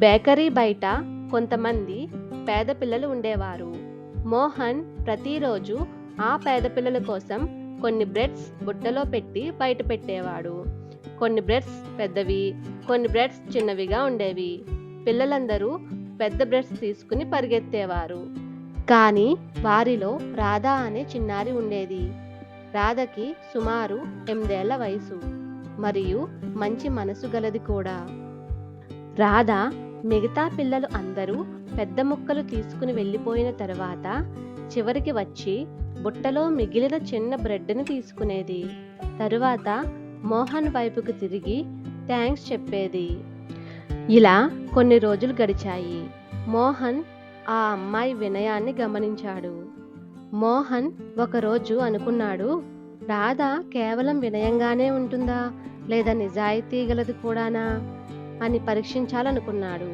Bakery బయట కొంతమంది పేద పిల్లలు ఉండేవారు. మోహన్ ప్రతిరోజు ఆ పేద పిల్లల కోసం కొన్ని బ్రెడ్స్ బుట్టలో పెట్టి బయట పెట్టేవాడు. కొన్ని బ్రెడ్స్ పెద్దవి, కొన్ని బ్రెడ్స్ చిన్నవిగా ఉండేవి. పిల్లలందరూ పెద్ద బ్రెడ్స్ తీసుకుని పరిగెత్తేవారు. కానీ వారిలో రాధ అనే చిన్నారి ఉండేది. రాధకి సుమారు 8 ఏళ్ల వయసు మరియు మంచి మనసు గలది కూడా. రాధ మిగతా పిల్లలు అందరూ పెద్ద ముక్కలు తీసుకుని వెళ్ళిపోయిన తర్వాత చివరికి వచ్చి బుట్టలో మిగిలిన చిన్న బ్రెడ్ని తీసుకునేది. తరువాత మోహన్ వైపుకు తిరిగి థ్యాంక్స్ చెప్పేది. ఇలా కొన్ని రోజులు గడిచాయి. మోహన్ ఆ అమ్మాయి వినయాన్ని గమనించాడు. మోహన్ ఒకరోజు అనుకున్నాడు, రాధ కేవలం వినయంగానే ఉంటుందా లేదా నిజాయితీ గలది కూడానా అని పరీక్షించాలనుకున్నాడు.